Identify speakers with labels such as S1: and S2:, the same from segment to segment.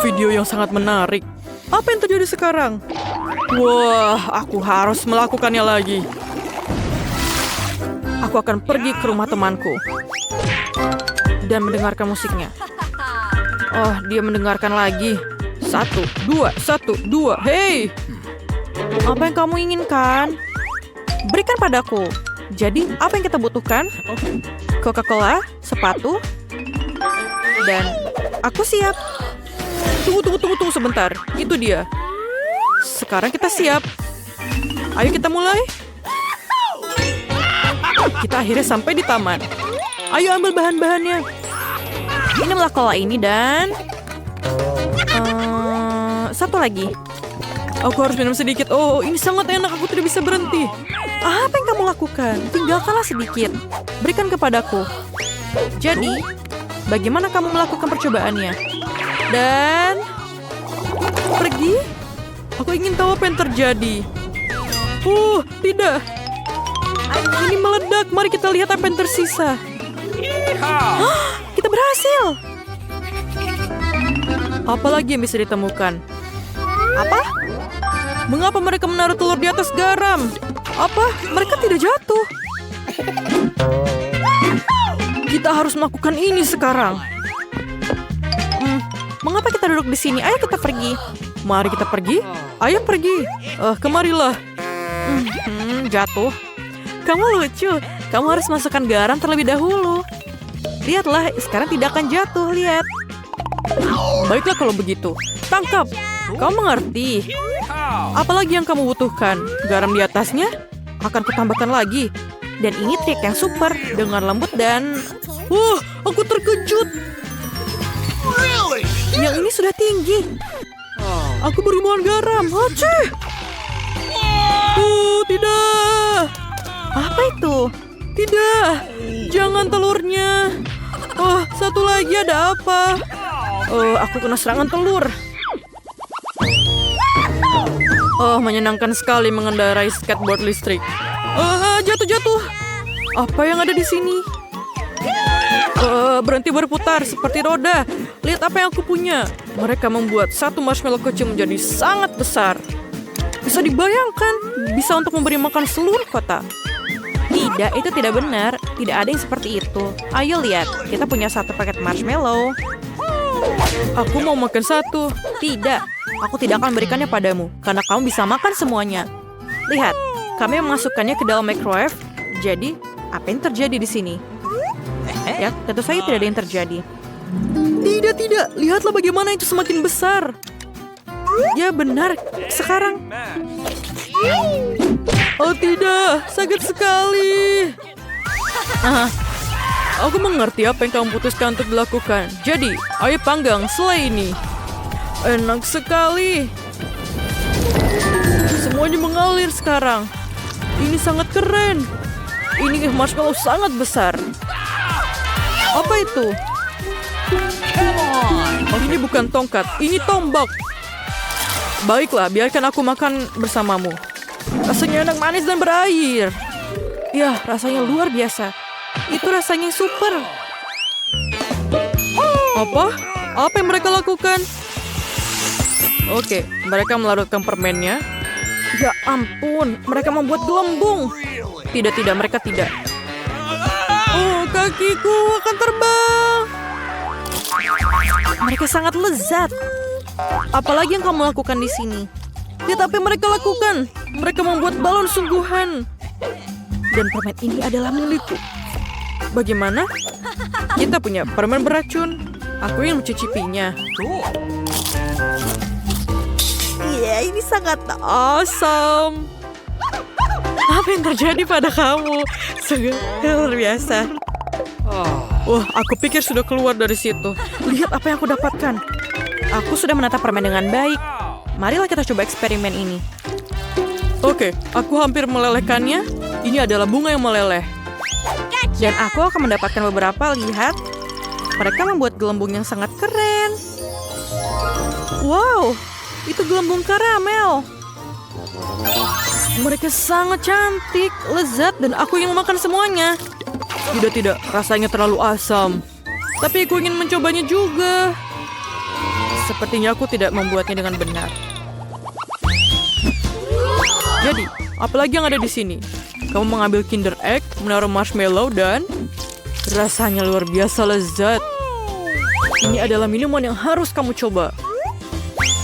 S1: video yang sangat menarik. Apa yang terjadi sekarang? Wah, aku harus melakukannya lagi. Aku akan pergi ke rumah temanku dan mendengarkan musiknya. Oh, dia mendengarkan lagi. 1, 2, 1, 2. Hei! Apa yang kamu inginkan? Berikan padaku. Jadi, apa yang kita butuhkan? Coca-Cola, sepatu, dan aku siap. Tunggu sebentar. Itu dia. Sekarang kita siap. Ayo kita mulai. Kita akhirnya sampai di taman. Ayo ambil bahan-bahannya. Ini cola ini dan... satu lagi. Aku harus minum sedikit. Oh, ini sangat enak. Aku tidak bisa berhenti. Apa yang kamu lakukan? Tinggalkanlah sedikit. Berikan kepadaku. Jadi, bagaimana kamu melakukan percobaannya? Dan... pergi? Aku ingin tahu apa yang terjadi. Tidak. Ini meledak. Mari kita lihat apa yang tersisa. Kita berhasil. Apa lagi yang bisa ditemukan? Apa? Mengapa mereka menaruh telur di atas garam? Apa? Mereka tidak jatuh. Kita harus melakukan ini sekarang. Mengapa kita duduk di sini? Ayo kita pergi. Mari kita pergi. Ayo pergi. Kemarilah. Jatuh. Kamu lucu. Kamu harus masukkan garam terlebih dahulu. Lihatlah, sekarang tidak akan jatuh. Lihat. Baiklah kalau begitu. Tangkap. Kau mengerti. Apalagi yang kamu butuhkan? Garam di atasnya? Akan kutambahkan lagi. Dan ini trik yang super. Dengan lembut dan... Wah, aku terkejut. Yang ini sudah tinggi. Aku berhubungan garam. Aceh. Tidak. Apa itu? Tidak. Jangan telurnya. Satu lagi ada apa? Aku kena serangan telur. Menyenangkan sekali mengendarai skateboard listrik. Jatuh. Apa yang ada di sini? Berhenti berputar seperti roda. Lihat apa yang aku punya. Mereka membuat satu marshmallow kecil menjadi sangat besar. Bisa dibayangkan, bisa untuk memberi makan seluruh kota. Tidak, itu tidak benar. Tidak ada yang seperti itu. Ayo lihat, kita punya satu paket marshmallow. Aku mau makan satu. Tidak, aku tidak akan memberikannya padamu, karena kamu bisa makan semuanya. Lihat, kami memasukkannya ke dalam microwave. Jadi, apa yang terjadi di sini? Ya, tentu saja tidak ada yang terjadi. Tidak. Lihatlah bagaimana itu semakin besar. Ya, benar. Sekarang. Oh tidak, sakit sekali. Aku mengerti apa yang kamu putuskan untuk dilakukan. Jadi, ayo panggang selai ini. Enak sekali. Semuanya mengalir sekarang. Ini sangat keren. Ini marshmallow sangat besar. Apa itu? Ini bukan tongkat, ini tombak. Baiklah, biarkan aku makan bersamamu. Rasanya enak, manis, dan berair. Ya, rasanya luar biasa. Itu rasanya super. Apa? Apa yang mereka lakukan? Oke, mereka melarutkan permennya. Ya ampun, mereka membuat gelembung. Tidak, mereka tidak. Kakiku akan terbang. Mereka sangat lezat. Apalagi yang kamu lakukan di sini? Lihat apa yang mereka lakukan. Mereka membuat balon sungguhan. Dan permen ini adalah milikku. Bagaimana? Kita punya permen beracun. Aku yang mencicipinya. Iya, ini sangat awesome. Apa yang terjadi pada kamu? Sungguh luar biasa. Wah, aku pikir sudah keluar dari situ. Lihat apa yang aku dapatkan. Aku sudah menata permen dengan baik. Marilah kita coba eksperimen ini. Oke, aku hampir melelehkannya. Ini adalah bunga yang meleleh. Dan aku akan mendapatkan beberapa. Lihat. Mereka membuat gelembung yang sangat keren. Wow, itu gelembung karamel. Mereka sangat cantik, lezat, dan aku ingin makan semuanya. Tidak, rasanya terlalu asam. Tapi aku ingin mencobanya juga. Sepertinya aku tidak membuatnya dengan benar. Jadi, apalagi yang ada di sini? Kamu mengambil Kinder Egg, menaruh marshmallow, dan rasanya luar biasa lezat. Ini adalah minuman yang harus kamu coba.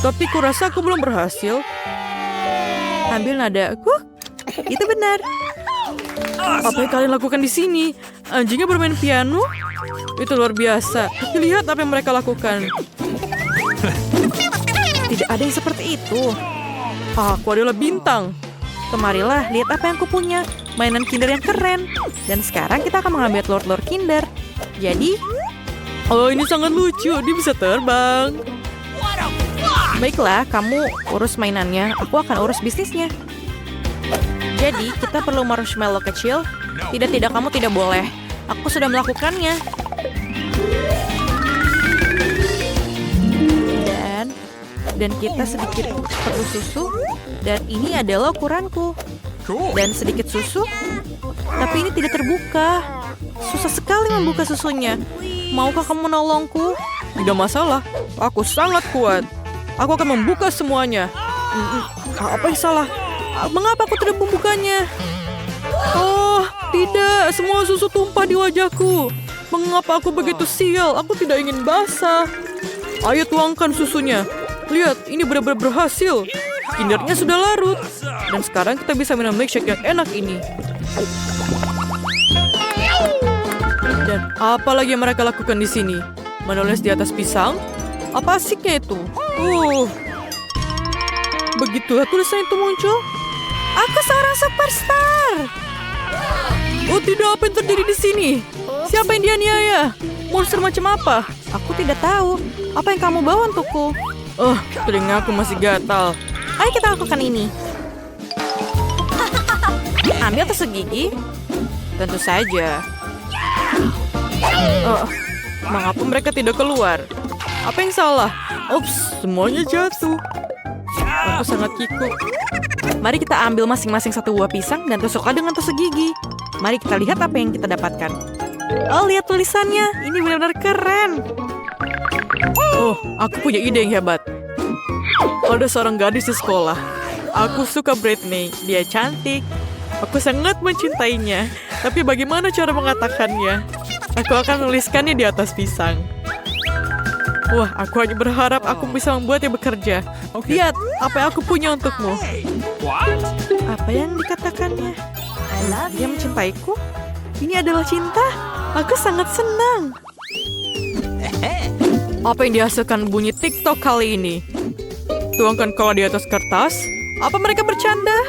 S1: Tapi kurasa aku belum berhasil. Ambil nada aku. Itu benar. Apa yang kalian lakukan di sini? Anjingnya bermain piano? Itu luar biasa. Tapi lihat apa yang mereka lakukan. Tidak ada yang seperti itu. Aku adalah bintang. Kemarilah, lihat apa yang aku punya. Mainan Kinder yang keren. Dan sekarang kita akan mengambil telur-telur Kinder. Jadi, oh ini sangat lucu. Dia bisa terbang. Baiklah, kamu urus mainannya. Aku akan urus bisnisnya. Jadi, kita perlu marshmallow kecil. Tidak, kamu tidak boleh. Aku sudah melakukannya. Dan kita sedikit perlu susu. Dan ini adalah ukuranku. Dan sedikit susu. Tapi ini tidak terbuka. Susah sekali membuka susunya. Maukah kamu menolongku? Tidak masalah. Aku sangat kuat. Aku akan membuka semuanya. Apa yang salah? Mengapa aku tidak membukanya? Oh, tidak. Semua susu tumpah di wajahku. Mengapa aku begitu sial? Aku tidak ingin basah. Ayo tuangkan susunya. Lihat, ini benar-benar berhasil. Kindernya sudah larut. Dan sekarang kita bisa minum milkshake yang enak ini. Dan apa lagi yang mereka lakukan di sini? Menulis di atas pisang? Apa asiknya itu? Begitulah tulisan itu muncul. Aku seorang superstar. Oh tidak, apa yang terjadi di sini? Siapa yang dianiaya? Monster macam apa? Aku tidak tahu. Apa yang kamu bawa untukku? Telinga aku masih gatal. Ayo kita lakukan ini. Ambil tusuk gigi. Tentu saja. Mengapa mereka tidak keluar? Apa yang salah? Ups, semuanya jatuh. Aku sangat kikuk. Mari kita ambil masing-masing satu buah pisang dan tusuklah dengan tusuk gigi. Mari kita lihat apa yang kita dapatkan. Oh, lihat tulisannya. Ini benar-benar keren. Oh, aku punya ide yang hebat. Ada seorang gadis di sekolah. Aku suka Britney. Dia cantik. Aku sangat mencintainya. Tapi bagaimana cara mengatakannya? Aku akan menuliskannya di atas pisang. Wah, aku hanya berharap aku bisa membuatnya bekerja. Lihat, apa yang aku punya untukmu. Apa yang dikatakannya? Dia mencintaiku? Ini adalah cinta? Aku sangat senang. Apa yang dihasilkan bunyi TikTok kali ini? Tuangkan cola di atas kertas. Apa mereka bercanda?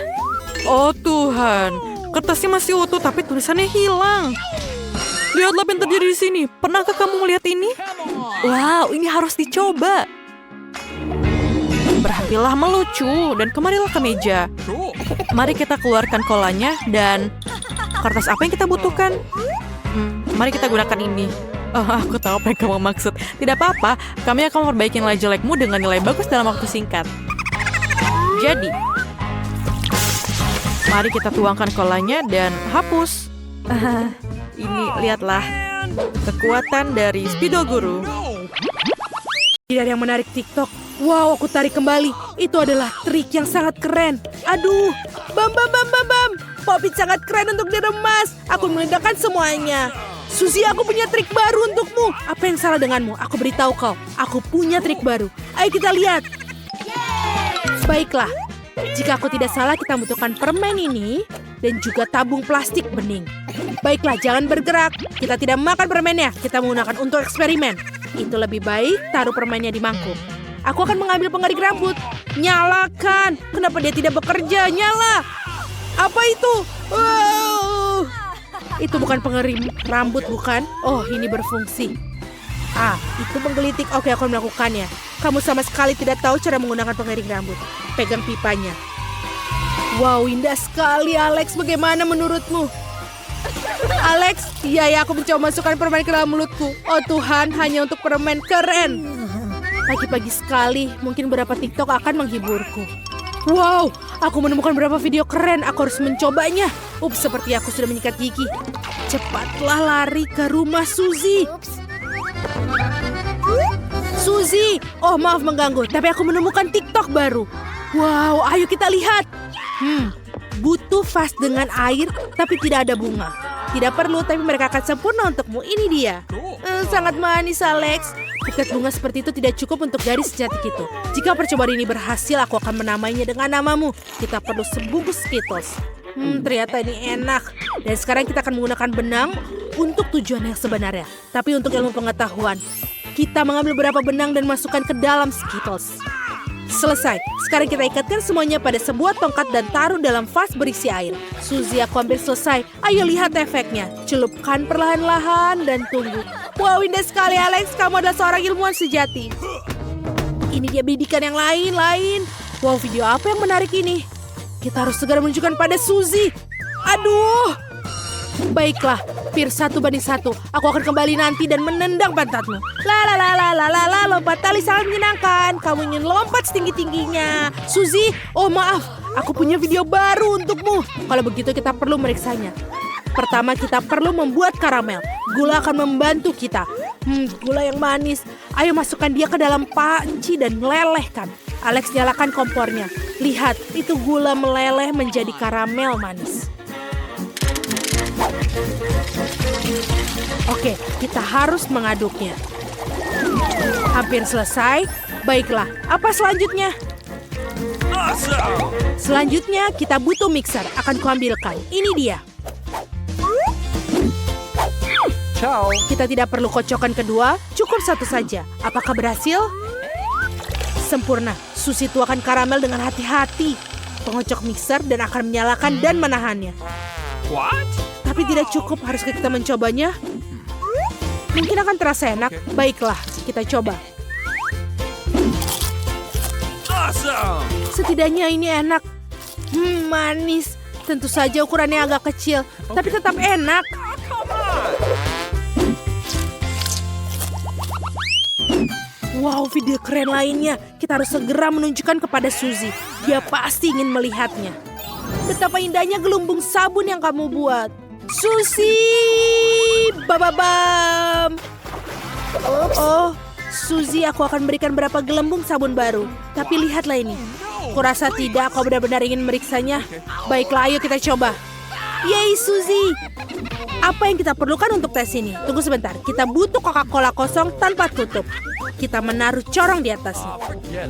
S1: Oh Tuhan, kertasnya masih utuh tapi tulisannya hilang. Lihatlah apa yang terjadi di sini. Pernahkah kamu melihat ini? Wow, ini harus dicoba. Berhentilah melucu dan kemarilah ke meja. Mari kita keluarkan kolanya dan kertas apa yang kita butuhkan. Mari kita gunakan ini. Aku tahu apa yang kamu maksud. Tidak apa-apa, kami akan memperbaiki nilai jelekmu dengan nilai bagus dalam waktu singkat. Jadi, mari kita tuangkan kolanya dan hapus. Ini, lihatlah. Kekuatan dari Speedo Guru.
S2: Tidak ada yang menarik TikTok. Wow, aku tarik kembali. Itu adalah trik yang sangat keren. Aduh, bam. Popit sangat keren untuk diremas. Aku meledakkan semuanya. Suzy, aku punya trik baru untukmu. Apa yang salah denganmu? Aku beritahu kau. Aku punya trik baru. Ayo kita lihat. Baiklah. Jika aku tidak salah, kita membutuhkan permen ini dan juga tabung plastik bening. Baiklah, jangan bergerak. Kita tidak makan permennya. Kita menggunakan untuk eksperimen. Itu lebih baik taruh permennya di mangkuk. Aku akan mengambil pengarik rambut. Nyalakan. Kenapa dia tidak bekerja? Nyala. Apa itu? Wow. Itu bukan pengerim rambut, bukan? Oh, ini berfungsi. Itu menggelitik. Oke, aku melakukannya. Kamu sama sekali tidak tahu cara menggunakan pengiring rambut. Pegang pipanya. Wow, indah sekali, Alex. Bagaimana menurutmu? Alex, iya, aku mencoba masukkan permen ke dalam mulutku. Oh Tuhan, hanya untuk permen keren. Pagi-pagi sekali, mungkin beberapa TikTok akan menghiburku. Wow, aku menemukan beberapa video keren. Aku harus mencobanya. Ups, seperti aku sudah menyikat gigi. Cepatlah lari ke rumah Suzy. Suzy, oh maaf mengganggu, tapi aku menemukan TikTok baru. Wow, ayo kita lihat. Butuh vas dengan air, tapi tidak ada bunga. Tidak perlu, tapi mereka akan sempurna untukmu. Ini dia. Sangat manis, Alex. Buket bunga seperti itu tidak cukup untuk gadis sejati itu. Jika percobaan ini berhasil, aku akan menamainya dengan namamu. Kita perlu sebungkus Skittles. Ternyata ini enak. Dan sekarang kita akan menggunakan benang untuk tujuan yang sebenarnya. Tapi untuk ilmu pengetahuan, kita mengambil beberapa benang dan masukkan ke dalam Skittles. Selesai. Sekarang kita ikatkan semuanya pada sebuah tongkat dan taruh dalam vas berisi air. Suzy, aku hampir selesai. Ayo lihat efeknya. Celupkan perlahan-lahan dan tunggu. Wow, indah sekali Alex. Kamu adalah seorang ilmuwan sejati. Ini dia bidikan yang lain. Wow, video apa yang menarik ini? Kita harus segera menunjukkan pada Suzy. Aduh. Baiklah, Fir 1:1. Aku akan kembali nanti dan menendang pantatmu. Lompat tali sangat menyenangkan. Kamu ingin lompat setinggi-tingginya. Suzy, oh maaf, aku punya video baru untukmu. Kalau begitu kita perlu meriksanya. Pertama kita perlu membuat karamel. Gula akan membantu kita. Gula yang manis. Ayo masukkan dia ke dalam panci dan melelehkan. Alex, nyalakan kompornya. Lihat, itu gula meleleh menjadi karamel manis. Oke, kita harus mengaduknya. Hampir selesai. Baiklah, apa selanjutnya? Selanjutnya kita butuh mixer. Akan kuambilkan. Ini dia.
S3: Ciao.
S2: Kita tidak perlu kocokan kedua, cukup satu saja. Apakah berhasil? Sempurna. Suzy tuangkan karamel dengan hati-hati. Pengocok mixer dan akan menyalakan dan menahannya.
S3: What?
S2: Tapi tidak cukup, haruskah kita mencobanya? Mungkin akan terasa enak. Baiklah, kita coba.
S3: Awesome.
S2: Setidaknya ini enak. Manis. Tentu saja ukurannya agak kecil, tapi tetap enak. Wow, video keren lainnya. Kita harus segera menunjukkan kepada Suzy. Dia pasti ingin melihatnya. Betapa indahnya gelumbung sabun yang kamu buat. Suzy! Bababam! Oh, Suzy, aku akan berikan berapa gelembung sabun baru. Tapi lihatlah ini. Kurasa tidak, kau benar-benar ingin meriksanya. Baiklah, ayo kita coba. Yeay, Suzy! Apa yang kita perlukan untuk tes ini? Tunggu sebentar, kita butuh Coca-Cola kosong tanpa tutup. Kita menaruh corong di atasnya.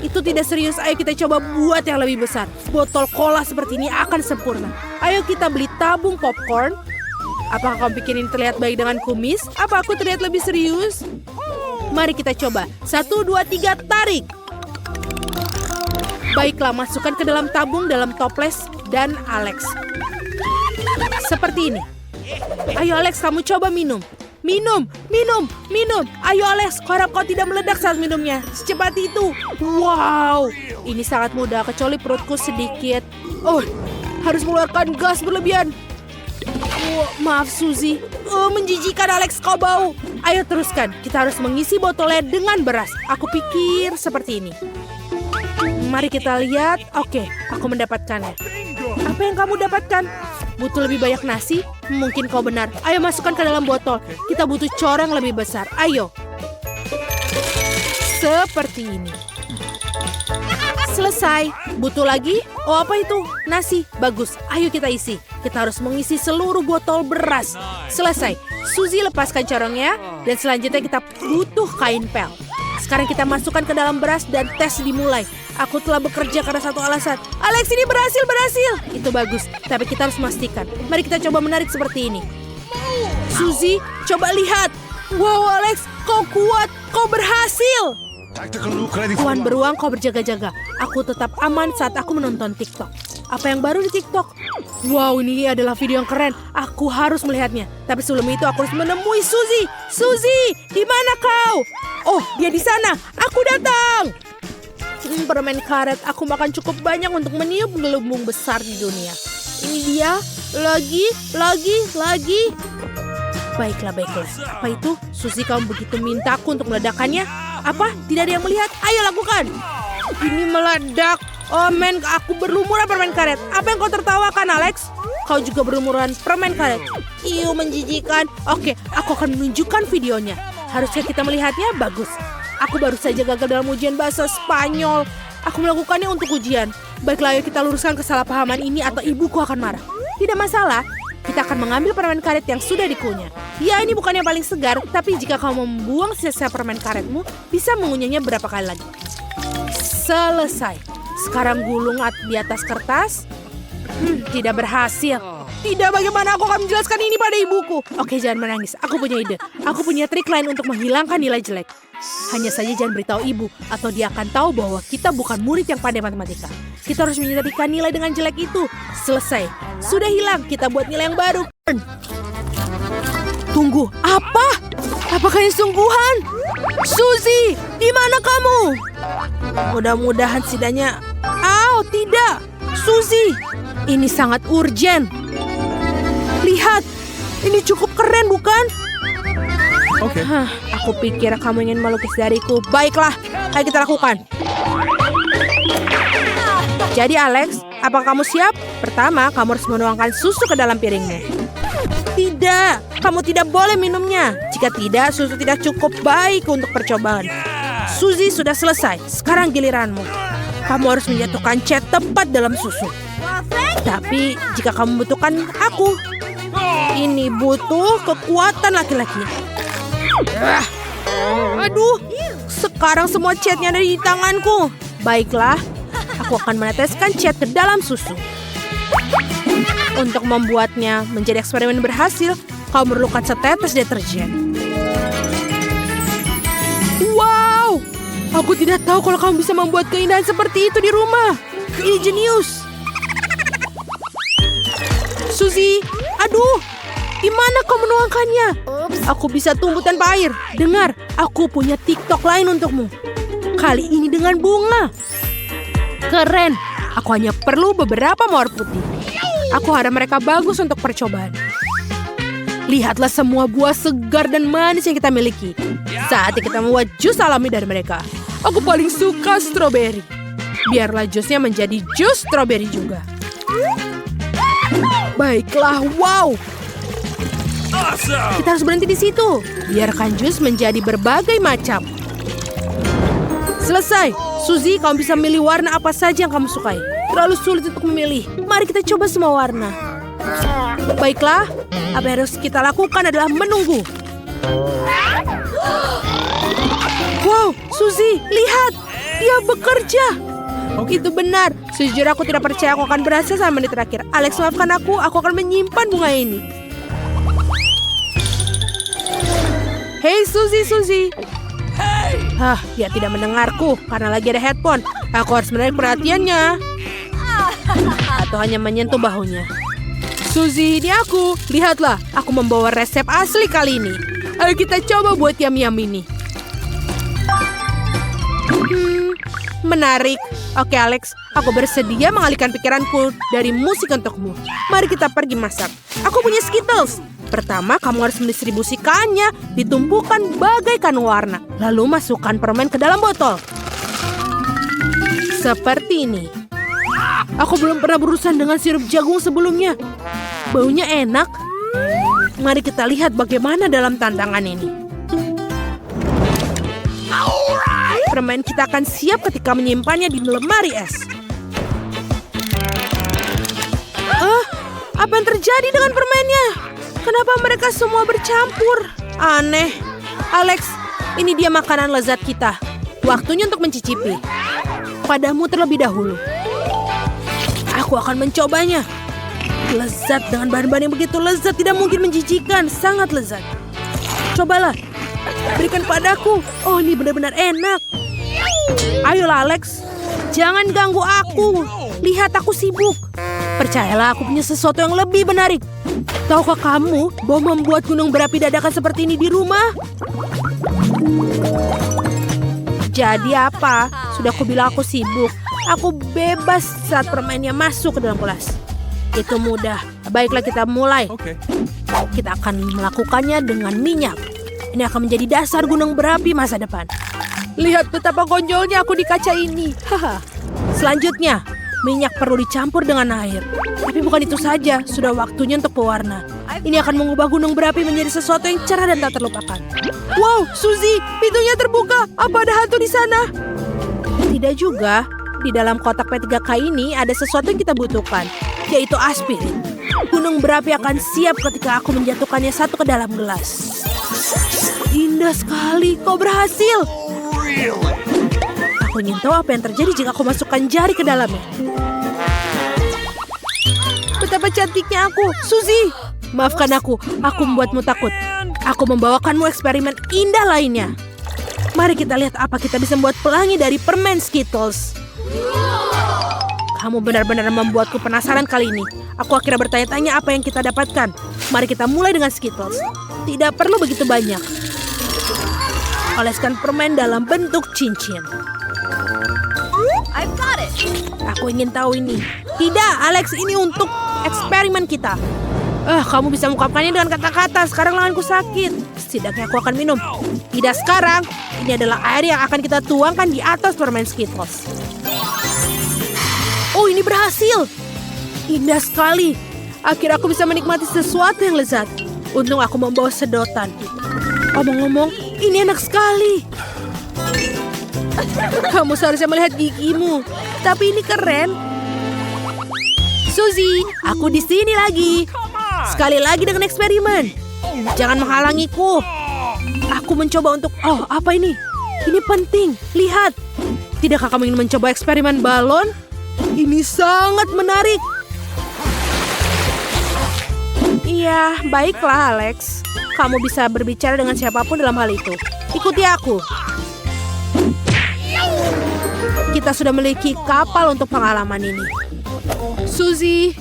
S2: Itu tidak serius, ayo kita coba buat yang lebih besar. Botol cola seperti ini akan sempurna. Ayo kita beli tabung popcorn. Apakah kamu pikir ini terlihat baik dengan kumis? Apa aku terlihat lebih serius? Mari kita coba. 1, 2, 3, tarik. Baiklah, masukkan ke dalam tabung dalam toples dan Alex. Seperti ini. Ayo Alex, kamu coba minum. Minum. Ayo Alex, harap kau tidak meledak saat minumnya. Secepat itu. Wow, ini sangat mudah kecuali perutku sedikit. Oh, harus mengeluarkan gas berlebihan. Maaf Suzy. Menjijikan Alex, kau bau. Ayo teruskan, kita harus mengisi botolnya dengan beras. Aku pikir seperti ini. Mari kita lihat. Oke, aku mendapatkannya. Apa yang kamu dapatkan? Butuh lebih banyak nasi? Mungkin kau benar. Ayo masukkan ke dalam botol. Kita butuh corong lebih besar. Ayo. Seperti ini. Selesai. Butuh lagi? Oh, apa itu? Nasi. Bagus. Ayo kita isi. Kita harus mengisi seluruh botol beras. Selesai. Suzy, lepaskan corongnya. Dan selanjutnya kita butuh kain pel. Sekarang kita masukkan ke dalam beras dan tes dimulai. Aku telah bekerja karena satu alasan. Alex, ini berhasil. Itu bagus, tapi kita harus memastikan. Mari kita coba menarik seperti ini. Suzy, coba lihat. Wow, Alex, kau kuat. Kau berhasil. Tuan beruang, kau berjaga-jaga. Aku tetap aman saat aku menonton TikTok. Apa yang baru di TikTok? Wow, ini adalah video yang keren. Aku harus melihatnya. Tapi sebelum itu aku harus menemui Suzy. Suzy, di mana kau? Oh, dia di sana. Aku datang. Permen karet. Aku makan cukup banyak untuk meniup gelembung besar di dunia. Ini dia. Lagi. Baiklah. Apa itu? Suzy, kamu begitu minta aku untuk meledakkannya? Apa? Tidak ada yang melihat? Ayo lakukan. Ini meledak. Oh men, aku berlumuran permen karet. Apa yang kau tertawakan, Alex? Kau juga berlumuran permen karet. Menjijikan. Oke, aku akan menunjukkan videonya. Haruskah kita melihatnya? Bagus. Aku baru saja gagal dalam ujian bahasa Spanyol. Aku melakukannya untuk ujian. Baiklah, ayo kita luruskan kesalahpahaman ini atau ibuku akan marah. Tidak masalah, kita akan mengambil permen karet yang sudah dikunyah. Ya, ini bukan yang paling segar, tapi jika kamu membuang sisa permen karetmu, bisa mengunyahnya berapa kali lagi. Selesai. Sekarang gulung di atas kertas. Tidak berhasil. Tidak, bagaimana aku akan menjelaskan ini pada ibuku? Oke, jangan menangis. Aku punya ide. Aku punya trik lain untuk menghilangkan nilai jelek. Hanya saja jangan beritahu ibu, atau dia akan tahu bahwa kita bukan murid yang pandai matematika. Kita harus menyelesaikan nilai dengan jelek itu. Selesai. Sudah hilang, kita buat nilai yang baru. Tunggu, apa? Apakah ini sungguhan? Suzy, di mana kamu? Mudah-mudahan setidaknya... tidak. Suzy, ini sangat urgen. Lihat, ini cukup keren bukan?
S3: Okay.
S2: Aku pikir kamu ingin melukis dariku. Baiklah, ayo kita lakukan. Jadi Alex, apakah kamu siap? Pertama, kamu harus menuangkan susu ke dalam piringmu. Tidak, kamu tidak boleh minumnya. Jika tidak, susu tidak cukup baik untuk percobaan. Suzy sudah selesai, sekarang giliranmu. Kamu harus menjatuhkan cat tepat dalam susu. Tapi jika kamu membutuhkan aku, ini butuh kekuatan laki-laki. Aduh, sekarang semua catnya ada di tanganku. Baiklah, aku akan meneteskan cat ke dalam susu. Untuk membuatnya menjadi eksperimen berhasil, kau memerlukan setetes deterjen. Wow, aku tidak tahu kalau kamu bisa membuat keindahan seperti itu di rumah. Ini jenius. Suzy, aduh, di mana kau menuangkannya? Aku bisa tumbuh tanpa air. Dengar, aku punya TikTok lain untukmu. Kali ini dengan bunga. Keren. Aku hanya perlu beberapa mawar putih. Aku harap mereka bagus untuk percobaan. Lihatlah semua buah segar dan manis yang kita miliki. Saatnya kita membuat jus alami dari mereka. Aku paling suka stroberi. Biarlah jusnya menjadi jus stroberi juga. Baiklah, wow.
S3: Awesome.
S2: Kita harus berhenti di situ. Biarkan jus menjadi berbagai macam. Selesai. Suzy, kamu bisa memilih warna apa saja yang kamu sukai. Terlalu sulit untuk memilih. Mari kita coba semua warna. Baiklah, apa yang harus kita lakukan adalah menunggu. Wow, Suzy, lihat. Dia bekerja. Itu benar. Sejujurnya aku tidak percaya aku akan berhasil sampai menit terakhir. Alex, maafkan aku akan menyimpan bunga ini. Hei Suzy. Dia tidak mendengarku karena lagi ada headphone. Aku harus menarik perhatiannya. Atau hanya menyentuh bahunya. Suzy, ini aku. Lihatlah, aku membawa resep asli kali ini. Ayo kita coba buat yam-yam ini. Menarik. Oke Alex, aku bersedia mengalihkan pikiranku dari musik untukmu. Mari kita pergi masak. Aku punya Skittles. Pertama, kamu harus mendistribusikannya, ditumpukan bagaikan warna. Lalu masukkan permen ke dalam botol. Seperti ini. Aku belum pernah berurusan dengan sirup jagung sebelumnya. Baunya enak. Mari kita lihat bagaimana dalam tantangan ini. Permen kita akan siap ketika menyimpannya di lemari es. Apa yang terjadi dengan permennya? Kenapa mereka semua bercampur? Aneh. Alex, ini dia makanan lezat kita. Waktunya untuk mencicipi. Padamu terlebih dahulu. Aku akan mencobanya. Lezat dengan bahan-bahan yang begitu lezat, tidak mungkin menjijikan. Sangat lezat. Cobalah. Berikan padaku. Oh, ini benar-benar enak. Ayolah Alex. Jangan ganggu aku. Lihat aku sibuk. Percayalah, aku punya sesuatu yang lebih menarik. Tahukah kamu bahwa membuat gunung berapi dadakan seperti ini di rumah? Jadi apa? Sudah aku bilang aku sibuk. Aku bebas saat permennya masuk ke dalam kelas. Itu mudah. Baiklah kita mulai.
S3: Okay.
S2: Kita akan melakukannya dengan minyak. Ini akan menjadi dasar gunung berapi masa depan. Lihat betapa gonjolnya aku di kaca ini. Selanjutnya, minyak perlu dicampur dengan air. Tapi bukan itu saja, sudah waktunya untuk pewarna. Ini akan mengubah gunung berapi menjadi sesuatu yang cerah dan tak terlupakan. Wow, Suzy, pintunya terbuka. Apa ada hantu di sana? Tidak juga. Di dalam kotak P3K ini ada sesuatu yang kita butuhkan, yaitu aspirin. Gunung berapi akan siap ketika aku menjatuhkannya satu ke dalam gelas. Indah sekali, kau berhasil. Aku ingin tahu apa yang terjadi jika aku masukkan jari ke dalamnya. Betapa cantiknya aku, Suzy. Maafkan aku membuatmu takut. Aku membawakanmu eksperimen indah lainnya. Mari kita lihat apa kita bisa membuat pelangi dari permen Skittles. Kamu benar-benar membuatku penasaran kali ini. Aku akhirnya bertanya-tanya apa yang kita dapatkan. Mari kita mulai dengan Skittles. Tidak perlu begitu banyak. Oleskan permen dalam bentuk cincin. Aku ingin tahu ini. Tidak, Alex, ini untuk eksperimen kita. Kamu bisa mengungkapkannya dengan kata-kata. Sekarang lenganku sakit. Setidaknya aku akan minum. Tidak sekarang. Ini adalah air yang akan kita tuangkan di atas permen Skittles. Oh, ini berhasil. Indah sekali. Akhirnya aku bisa menikmati sesuatu yang lezat. Untung aku membawa sedotan. Ngomong-ngomong, ini enak sekali. Kamu seharusnya melihat gigimu. Tapi ini keren. Suzy, aku di sini lagi. Sekali lagi dengan eksperimen. Jangan menghalangiku. Aku mencoba untuk... Oh, apa ini? Ini penting. Lihat. Tidakkah kamu ingin mencoba eksperimen balon? Ini sangat menarik. Iya, baiklah Alex. Kamu bisa berbicara dengan siapapun dalam hal itu. Ikuti aku. Kita sudah memiliki kapal untuk pengalaman ini. Suzy,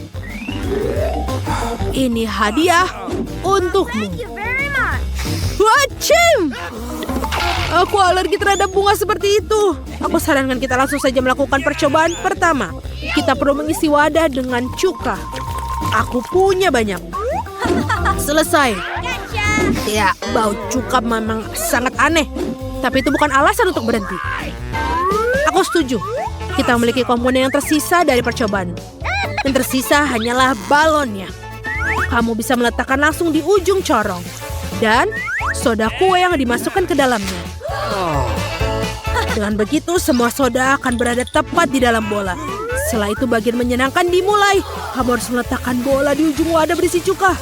S2: ini hadiah untukmu. Wacim! Aku alergi terhadap bunga seperti itu. Aku sarankan kita langsung saja melakukan percobaan pertama. Kita perlu mengisi wadah dengan cuka. Aku punya banyak. Selesai. Ya, bau cuka memang sangat aneh. Tapi itu bukan alasan untuk berhenti. Aku setuju. Kita memiliki komponen yang tersisa dari percobaan. Yang tersisa hanyalah balonnya. Kamu bisa meletakkan langsung di ujung corong. Dan soda kue yang dimasukkan ke dalamnya. Dengan begitu, semua soda akan berada tepat di dalam bola. Setelah itu bagian menyenangkan dimulai. Kamu harus meletakkan bola di ujung wadah berisi cuka.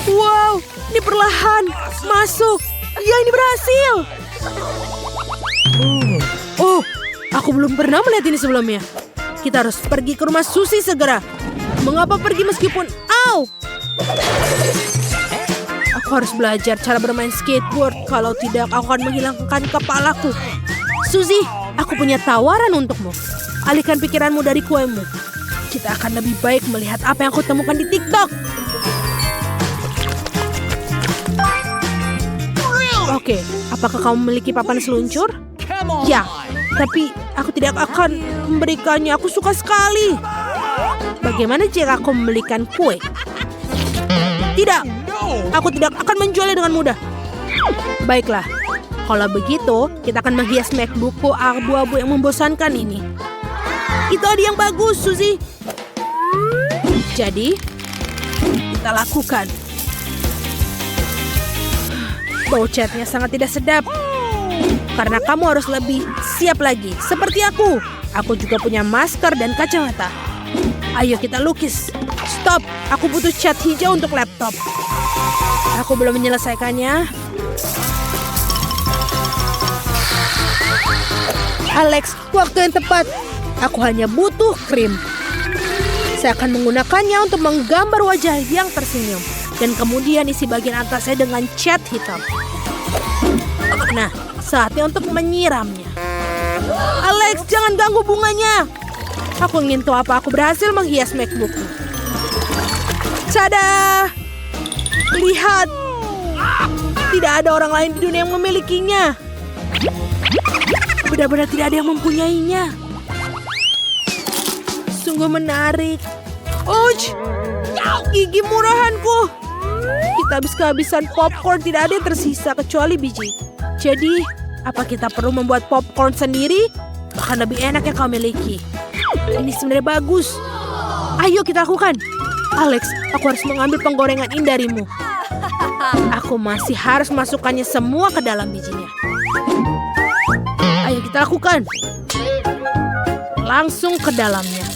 S2: Wow, ini perlahan. Masuk. Ya, ini berhasil. Oh, aku belum pernah melihat ini sebelumnya. Kita harus pergi ke rumah Suzy segera. Mengapa pergi meskipun... Au! Aku harus belajar cara bermain skateboard. Kalau tidak, aku akan menghilangkan kepalaku. Suzy, aku punya tawaran untukmu. Alihkan pikiranmu dari kuemu. Kita akan lebih baik melihat apa yang aku temukan di TikTok. Oke, apakah kamu memiliki papan seluncur? Ya, tapi aku tidak akan memberikannya. Aku suka sekali. Bagaimana jika aku membelikan kue? Tidak, aku tidak akan menjualnya dengan mudah. Baiklah, kalau begitu kita akan menghias MacBookku abu-abu yang membosankan ini. Itu ide yang bagus, Suzy. Jadi, kita lakukan. Bau catnya sangat tidak sedap. Karena kamu harus lebih siap lagi. Seperti aku. Aku juga punya masker dan kacamata. Ayo kita lukis. Stop, aku butuh cat hijau untuk laptop. Aku belum menyelesaikannya. Alex, waktu yang tepat. Aku hanya butuh krim. Saya akan menggunakannya untuk menggambar wajah yang tersenyum. Dan kemudian isi bagian atasnya dengan cat hitam. Nah, saatnya untuk menyiramnya. Alex, jangan ganggu bunganya. Aku ingin tahu apa aku berhasil menghias MacBookku. Tada! Lihat. Tidak ada orang lain di dunia yang memilikinya. Benar-benar tidak ada yang mempunyainya. Sungguh menarik. Ouch! Gigi murahanku. Kita habis kehabisan popcorn, tidak ada yang tersisa kecuali biji. Jadi, apa kita perlu membuat popcorn sendiri? Bahkan lebih enak yang kau miliki. Ini sebenarnya bagus. Ayo kita lakukan. Alex, aku harus mengambil penggorengan ini darimu. Aku masih harus masukkannya semua ke dalam bijinya. Ayo kita lakukan. Langsung ke dalamnya.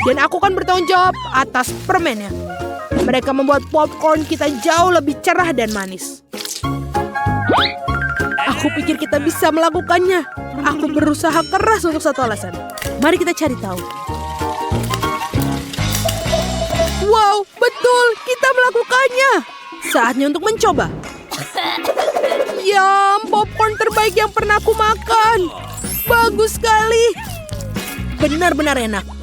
S2: Dan aku akan bertanggung jawab atas permennya. Mereka membuat popcorn kita jauh lebih cerah dan manis. Aku pikir kita bisa melakukannya. Aku berusaha keras untuk satu alasan. Mari kita cari tahu. Wow, betul, kita melakukannya. Saatnya untuk mencoba. Yum, popcorn terbaik yang pernah aku makan. Bagus sekali. Benar-benar enak.